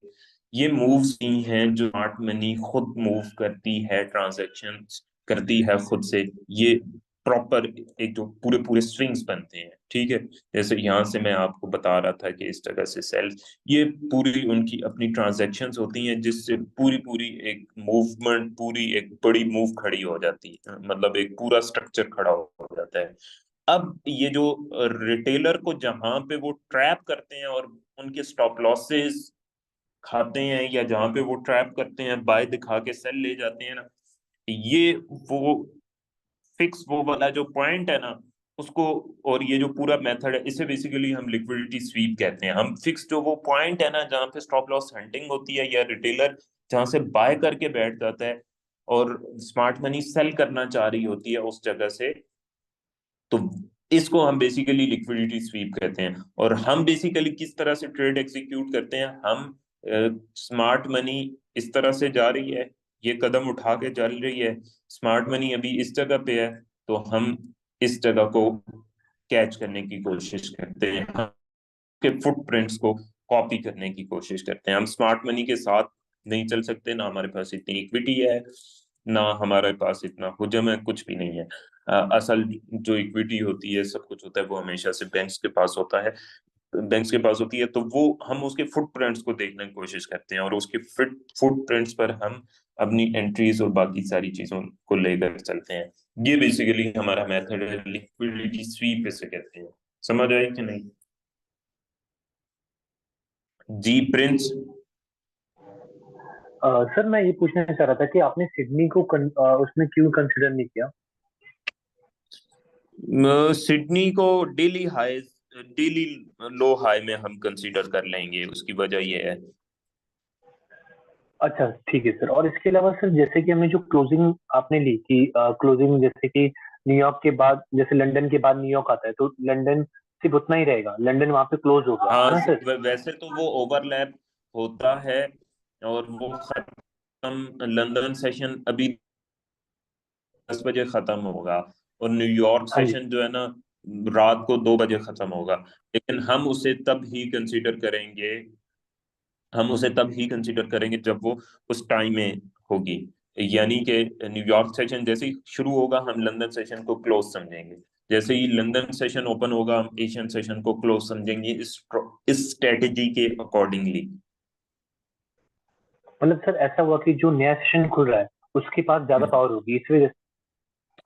ये मूव्स ही हैं जो स्मार्ट मनी खुद मूव करती है, ट्रांजैक्शंस करती है खुद से। ये प्रॉपर एक जो पूरे पूरे स्विंग्स बनते हैं, ठीक है। जैसे यहाँ से मैं आपको बता रहा था कि इस जगह से सेल, ये पूरी उनकी अपनी ट्रांजैक्शंस होती हैं, जिससे पूरी पूरी एक मूवमेंट, पूरी एक बड़ी मूव खड़ी हो जाती है, मतलब एक पूरा स्ट्रक्चर खड़ा हो जाता है। अब ये जो रिटेलर को जहां पे वो ट्रैप करते हैं और उनके स्टॉप लॉसेस खाते हैं, या जहां पे वो ट्रैप करते हैं, बाय दिखा के सेल ले जाते हैं ना, ये वो फिक्स वो वाला जो पॉइंट है ना उसको, और ये जो पूरा मेथड है इसे बेसिकली हम लिक्विडिटी स्वीप कहते हैं। हम फिक्स जो वो पॉइंट है ना जहाँ पे स्टॉप लॉस हंटिंग होती है, या रिटेलर जहां से बाय करके बैठ जाता है और स्मार्ट मनी सेल करना चाह रही होती है उस जगह से, तो इसको हम बेसिकली लिक्विडिटी स्वीप कहते हैं। और हम बेसिकली किस तरह से ट्रेड एग्जीक्यूट करते हैं, हम स्मार्ट मनी इस तरह से जा रही है, ये कदम उठा के चल रही है, स्मार्ट मनी अभी इस जगह पे है, तो हम इस जगह को कैच करने की कोशिश करते हैं, हम के फुटप्रिंट्स को कॉपी करने की कोशिश करते हैं। हम स्मार्ट मनी के साथ नहीं चल सकते, ना हमारे पास इतनी इक्विटी है, ना हमारे पास इतना हुजम है, कुछ भी नहीं है। असल जो इक्विटी होती है, सब कुछ होता है, वो हमेशा से बैंक्स के पास होता है, बैंक्स के पास होती है। तो वो हम उसके फुटप्रिंट्स को देखने की कोशिश करते हैं, और उसके फुटप्रिंट्स पर हम अपनी एंट्रीज और बाकी सारी चीजों को लेकर चलते हैं। ये बेसिकली हमारा मेथड है, लिक्विडिटी स्वीप इसे कहते हैं। समझ आए कि नहीं? जी प्रिंस। सर मैं ये पूछना चाह रहा था कि आपने सिडनी को उसमें क्यों कंसिडर नहीं किया? सिडनी को डेली हाई, डेली लो हाई में हम कंसीडर कर लेंगे, उसकी वजह ये है। अच्छा ठीक है सर। और इसके अलावा सर, जैसे कि हमने जो क्लोजिंग आपने ली कि क्लोजिंग जैसे कि न्यूयॉर्क के बाद, जैसे लंदन के बाद न्यूयॉर्क आता है, तो लंदन सिर्फ उतना ही रहेगा, लंदन वहां पे क्लोज हो गया है हाँ, ना सर? वैसे तो वो ओवरलैप होता है, और वो खत्म, लंदन सेशन अभी 10 बजे खत्म होगा, और न्यूयॉर्क हाँ जी। सेशन जो है ना रात को 2 बजे खत्म होगा। लेकिन हम उसे तब ही कंसीडर करेंगे, हम उसे तब ही कंसीडर करेंगे जब वो उस टाइम में होगी। यानी कि न्यूयॉर्क सेशन जैसे ही शुरू होगा, हम लंदन सेशन को क्लोज समझेंगे। जैसे ही लंदन सेशन ओपन होगा, हम एशियन सेशन को क्लोज समझेंगे, इस स्ट्रेटेजी के अकॉर्डिंगली। मतलब सर ऐसा हुआ कि जो नया सेशन खुल रहा है उसके पास ज्यादा पावर होगी, इस वजह से?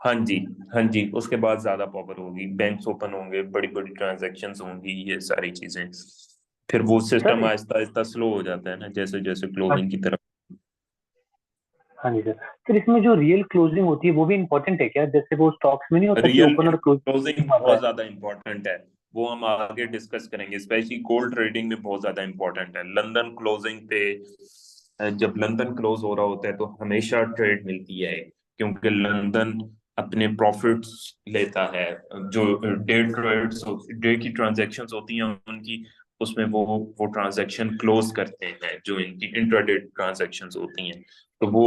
हाँ जी, हाँ जी, उसके बाद ज्यादा पावर होगी, बैंक्स ओपन होंगे, बड़ी बड़ी ट्रांजैक्शंस होंगी, ये सारी चीजें। फिर वो sir system Aahista Aahista slow हो जाता है ना, जैसे जैसे क्लोजिंग की तरफ। हाँ जी सर। सर इसमें जो रियल क्लोजिंग होती है वो भी इम्पोर्टेंट है क्या? जैसे वो स्टॉक्स में नहीं होता कि रियल ओपन और क्लोज क्लोजिंग आता बहुत है? ज्यादा इंपॉर्टेंट है, वो हम आगे डिस्कस करेंगे, स्पेशली गोल्ड ट्रेडिंग में बहुत ज्यादा इंपॉर्टेंट है। लंदन क्लोजिंग पे जब लंदन क्लोज हो रहा होता है तो हमेशा ट्रेड मिलती है, क्योंकि लंदन अपने प्रॉफिट्स लेता है। जो डे ट्रेड्स, डे की ट्रांजैक्शंस होती हैं उनकी, उसमें वो ट्रांजैक्शन क्लोज करते हैं, जो इनकी इंट्राडे ट्रांजैक्शंस होती हैं। तो वो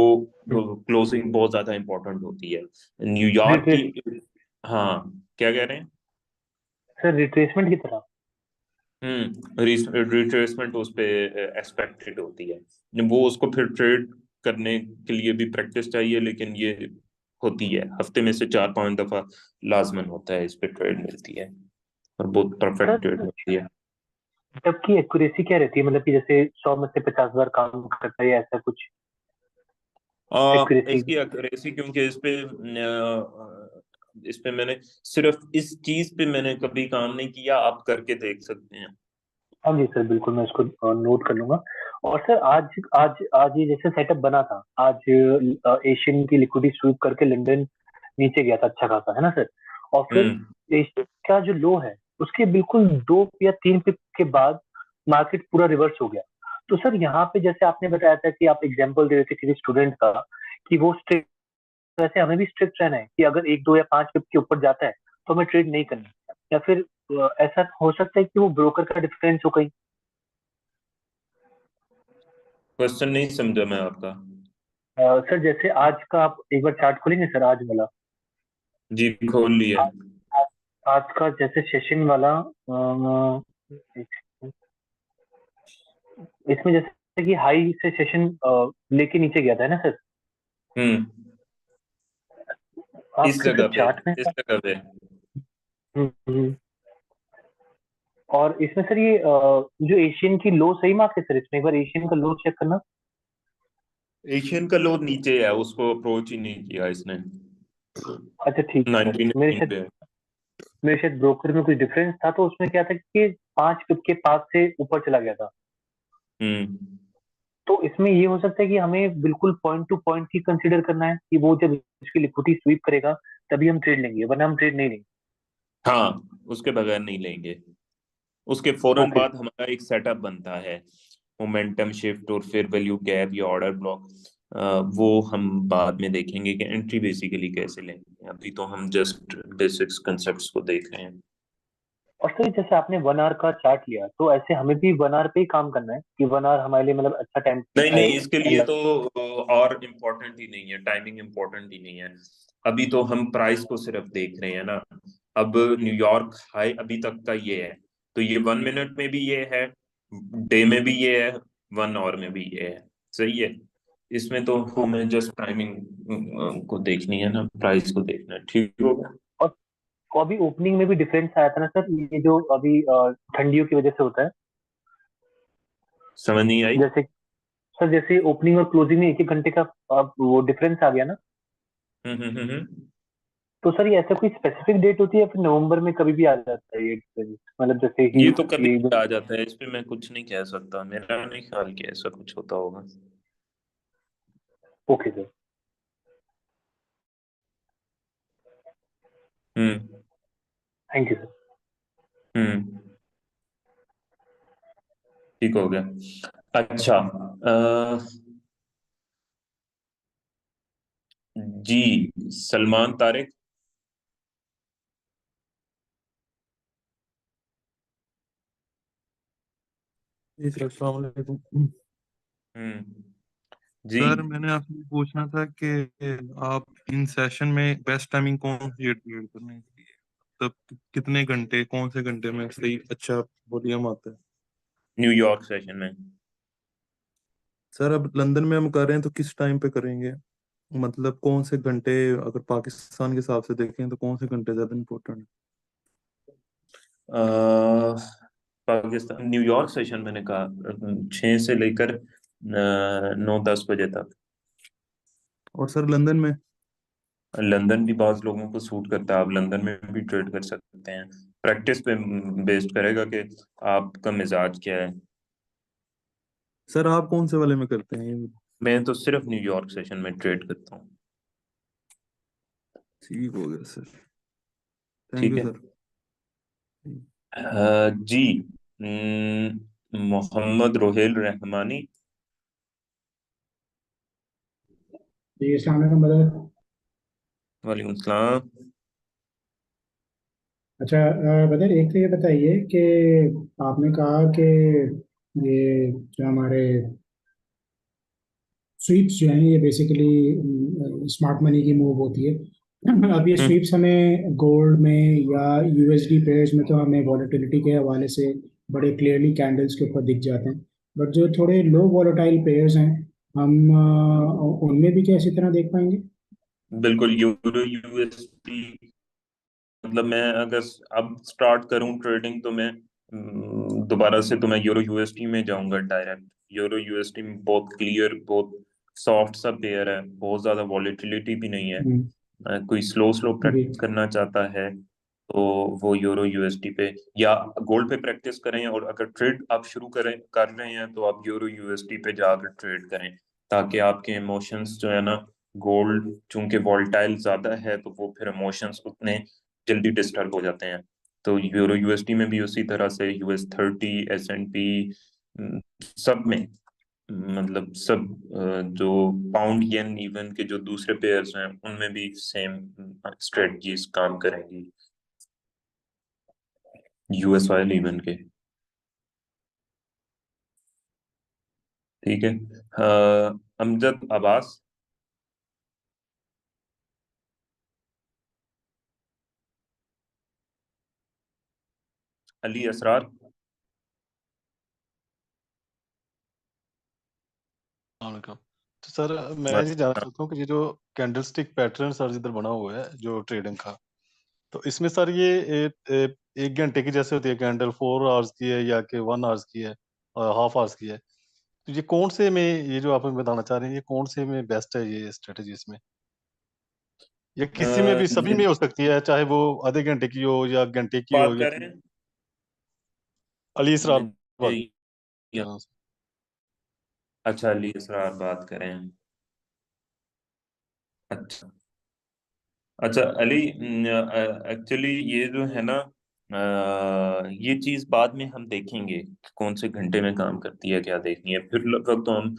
क्लोजिंग बहुत ज्यादा इंपॉर्टेंट होती है न्यूयॉर्क रिट्रेस की। हाँ, क्या कह रहे हैं? सर रिट्रेसमेंट की तरह? रिट्रेसमेंट उस पे एक्सपेक्टेड होती है, वो उसको फिर ट्रेड करने के लिए भी प्रैक्टिस चाहिए, लेकिन ये होती है, हफ्ते में से 4-5 दफा लाजमन होता है, इस पे ट्रेड मिलती है, और बहुत परफेक्ट ट्रेड सर मिलती है। तब की एक्यूरेसी क्या रहती है, मतलब कि जैसे 100 में से 50 बार काम करता है या ऐसा कुछ एक्यूरेसी? इसकी एक्यूरेसी, क्योंकि इस पे मैंने सिर्फ इस चीज पे मैंने कभी काम नहीं किया, आप करके देख सकते हैं। हाँ जी सर, बिल्कुल मैं इसको नोट कर लूंगा। और सर आज आज आज ये जैसे सेटअप बना था आज, एशियन की लिक्विडिटी स्वीप करके लंदन नीचे गया था अच्छा खासा, है ना सर? और फिर एशियन का जो लो है उसके बिल्कुल 2 या 3 पिप के बाद मार्केट पूरा रिवर्स हो गया। तो सर यहाँ पे जैसे आपने बताया था कि आप एग्जांपल दे रहे थे किसी स्टूडेंट का कि वो स्ट्रिक्ट, वैसे हमें भी स्ट्रिक्ट रहना है कि अगर 1 2 या 5 पिप के ऊपर जाता है तो हमें ट्रेड नहीं करना है। या फिर ऐसा हो सकता है कि वो ब्रोकर का डिफरेंस हो कहीं। क्वेश्चन नहीं समझा मैं आपका। सर जैसे आज का आप एक बार चार्ट खोलेंगे सर, आज वाला। जी खोल लिया। आज आज का जैसे सेशन वाला इसमें जैसे कि हाई से सेशन लेके नीचे गया था, है ना सर? आप इस फिर से जगह पे, चार्ट में। इस जगह पे हम्म। और इसमें सर ये जो एशियन की लो सही मार्क है सर, इसमें एक बार एशियन का लो चेक करना। एशियन का लो नीचे है, उसको अप्रोच ही नहीं किया इसने। अच्छा ठीक है सर, 99 पे है। मेरे शायद ब्रोकर में कुछ डिफरेंस था, तो उसमें क्या था कि 5 पिप के पास से ऊपर चला गया था। हम्म तो इसमें ये हो सकता है कि हमें बिल्कुल पॉइंट टू पॉइंट ही कंसीडर करना है कि वो जब इसकी लिक्विडिटी स्वीप करेगा तभी हम ट्रेड लेंगे, वरना हम ट्रेड नहीं लेंगे। हाँ, उसके बगैर नहीं लेंगे। उसके फौरन ओके। बाद हमारा एक सेटअप बनता है, मोमेंटम शिफ्ट और फिर वैल्यू गैप या ऑर्डर ब्लॉक। वो हम बाद में देखेंगे कि एंट्री बेसिकली कैसे लेंगे। अभी तो हम जस्ट बेसिक्स कंसेप्ट्स को देख रहे हैं। और सर जैसे आपने 1 आवर का चार्ट लिया, तो ऐसे हमें भी 1 आवर पे ही काम करना है कि 1 आवर हमारे लिए मतलब अच्छा टाइम नहीं नहीं, रहेगा इसके लिए तो और इम्पोर्टेंट ही नहीं है, टाइमिंग इम्पोर्टेंट ही नहीं है। अभी तो हम प्राइस को सिर्फ देख रहे हैं ना। अब न्यूयॉर्क हाई अभी तक का ये है, तो ये 1 मिनट में भी ये है, डे में भी ये है, 1 आवर में भी ये है। सही है। इसमें तो हमें जस्ट टाइमिंग को देखनी है ना, प्राइस को देखना है। ठीक होगा। और को अभी ओपनिंग में भी डिफरेंस आया था ना सर, ये जो अभी ठंडियों की वजह से होता है। समझ नहीं आई। जैसे सर जैसे ओपनिंग और क्लोजिंग में 1 1 घंटे का वो डिफरेंस आ गया ना। हम्म। तो सर ये ऐसा कोई स्पेसिफिक डेट होती है या फिर नवंबर में कभी भी आ जाता है ये difference? मतलब जैसे ही ये तो कभी ये भी आ जाता है, इस पे मैं कुछ नहीं कह सकता। मेरा नहीं ख्याल कि ऐसा कुछ होता होगा। Okay sir. Hmm thank you sir. हम्म। ठीक हो गया। अच्छा। जी, सलमान तारिक। जी सर, अस्सलाम वालेकुम। हम्म। जी। सर मैंने आपसे पूछना था कि आप इन सेशन में बेस्ट टाइमिंग कौन सी है ट्रेड करने के लिए, तब कितने घंटे, कौन से घंटे में सही अच्छा वॉल्यूम आता है? न्यूयॉर्क सेशन में। सर अब लंदन में हम कर रहे हैं तो किस टाइम पे करेंगे, मतलब कौन से घंटे, अगर पाकिस्तान के हिसाब से देखें तो कौन से घंटे ज्यादा इम्पोर्टेंट है? पाकिस्तान न्यूयॉर्क सेशन मैंने कहा 6 से लेकर 9 10 बजे तक। और सर लंदन में? लंदन भी बाज लोगों को सूट करता है, आप लंदन में भी ट्रेड कर सकते हैं। प्रैक्टिस पे बेस्ड करेगा कि आपका मिजाज क्या है। सर आप कौन से वाले में करते हैं ये? मैं तो सिर्फ न्यूयॉर्क सेशन में ट्रेड करता हूँ। ठीक हो गया सर, थैंक ठीक यू है। सर। जी। मोहम्मद रोहेल रहमानी। जी अस्सलाम वालेकुम ब्रदर। वालेकुम सलाम। अच्छा ब्रदर, एक तो ये बताइए कि आपने कहा कि ये जो हमारे स्वीप्स जो हैं ये बेसिकली स्मार्ट मनी की मूव होती है। अब ये हम्म स्वीप्स हमें गोल्ड में या यूएसडी पेयर्स में तो हमें वॉलेटिलिटी के हवाले से बड़े क्लियरली कैंडल्स के ऊपर दिख जाते हैं, बट जो थोड़े लो वॉलेटाइल पेयर्स हैं हम उनमें भी क्या इसी तरह देख पाएंगे? बिल्कुल। यूरो यूएसडी, मतलब मैं अगर अब स्टार्ट करूं ट्रेडिंग तो मैं दोबारा से तो मैं यूरो यूएसडी में जाऊंगा डायरेक्ट। यूरो यूएसडी में बहुत क्लियर, बहुत सॉफ्ट सा पेयर है, बहुत ज्यादा वॉलेटिलिटी भी नहीं है। हम्म, कोई स्लो स्लो जी। प्रैक्टिस करना चाहता है तो वो यूरो यूएसडी पे या गोल्ड पे प्रैक्टिस करें, और अगर ट्रेड आप शुरू कर रहे हैं तो आप यूरो यूएसडी पे जाकर ट्रेड करें, ताकि आपके इमोशंस जो है ना, गोल्ड चूंकि वॉलेटाइल ज्यादा है तो वो फिर इमोशंस उतने जल्दी डिस्टर्ब हो जाते हैं। तो यूरो यूएसडी में भी उसी तरह से, US30, S&P सब में, मतलब सब जो पाउंड येन इवन के जो दूसरे पेयर्स हैं उनमें भी सेम स्ट्रेटजीज काम करेंगी, US ऑयल इवन के। ठीक है। अमजद अब्बास। अली असरार। वालेकुम। तो सर मैं ये जानना चाहता हूँ कि ये जो कैंडलस्टिक पैटर्न सर जिधर बना हुआ है जो ट्रेडिंग का, तो इसमें सर ये एक घंटे की जैसे होती है कैंडल, 4 आवर्स की है या कि 1 आवर्स की है और हाफ आवर्स की है, तो ये कौन से में, ये जो आप हमें बताना चाह रहे हैं, ये कौन से में बेस्ट है ये स्ट्रेटेजी इसमें, या किसी में भी, सभी ये में हो सकती है, चाहे वो आधे घंटे की हो या घंटे की हो बात या करें, अली इसरार बात ये- कर रहा हूँ। अच्छा अली असरार बात करें। अच्छा अच्छा अली, एक्चुअली ये जो है ना, ये चीज बाद में हम देखेंगे कि कौन से घंटे में काम करती है, क्या देखनी है। फिर वक्त तो हम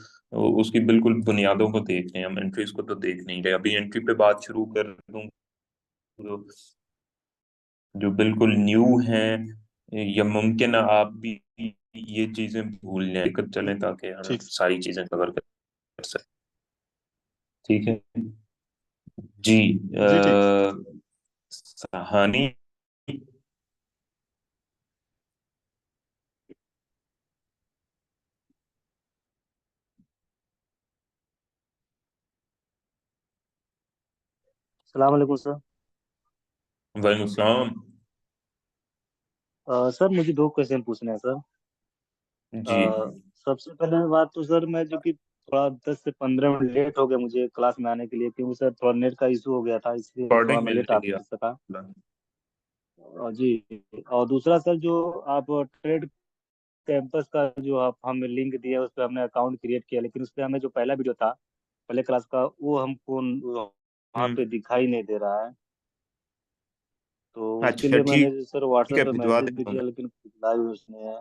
उसकी बिल्कुल बुनियादों को देख रहे हैं, हम एंट्रीज को तो देख नहीं रहे। अभी एंट्री पे बात शुरू कर दूं तो जो बिल्कुल न्यू हैं, या मुमकिन है आप भी ये चीजें भूल जाए, कर चलें ताकि हम ठीक सारी चीजें कवर कर सकें। ठीक है जी। जी ठीक। सहानी। सलाम वालेकुम सर। वालेकुम सलाम। सर मुझे दो क्वेश्चन पूछने हैं सर। जी सबसे पहले बात तो सर, मैं जो कि थोड़ा 10 से 15 मिनट लेट हो गया मुझे क्लास में आने के लिए, क्योंकि सर थोड़ा नेट का इशू हो गया था, इसलिए थोड़ा रिकॉर्डिंग मैं मिल लेट आ रही है। सका। जी। और दूसरा सर, जो आप ट्रेड कैंपस का जो आप हमें लिंक दिया, उस पर हमने अकाउंट क्रिएट किया, लेकिन उस पर हमें जो पहला वीडियो था पहले क्लास का, वो हमको वहाँ पे दिखाई नहीं दे रहा है। तो उसके अच्छा लिए ठीक, मैंने सर ठीक व्हाट्सएप है, पे भिजवा मैसेज भी देता हूँ किया, मैं। लेकिन रिप्लाई उसने है।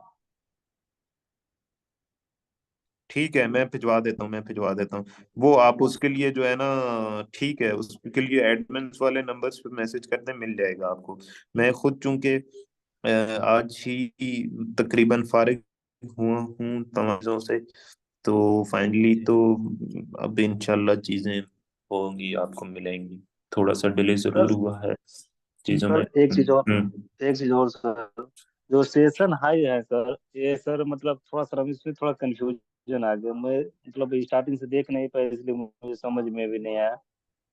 ठीक है, मैं भिजवा देता हूँ, मैं भिजवा देता हूँ। वो आप उसके लिए जो है ना, ठीक है, उसके लिए एडमिन्स वाले नंबर्स पे मैसेज करते, मिल जाएगा आपको। मैं खुद चूंकि आज ही तकरीबन फारिग हुआ हूँ तमाम चीज़ों से, तो फाइनली तो अब इंशाल्लाह चीजें होंगी, आपको मिलेंगी। थोड़ा सा डिले जरूर सर हुआ है चीजों में। सर एक चीज और सर, जो सेशन हाई है सर, ये सर मतलब थोड़ा सा इसमें थोड़ा कंफ्यूजन आ गया। मैं मतलब स्टार्टिंग से देख नहीं पाया, इसलिए मुझे समझ में भी नहीं आया।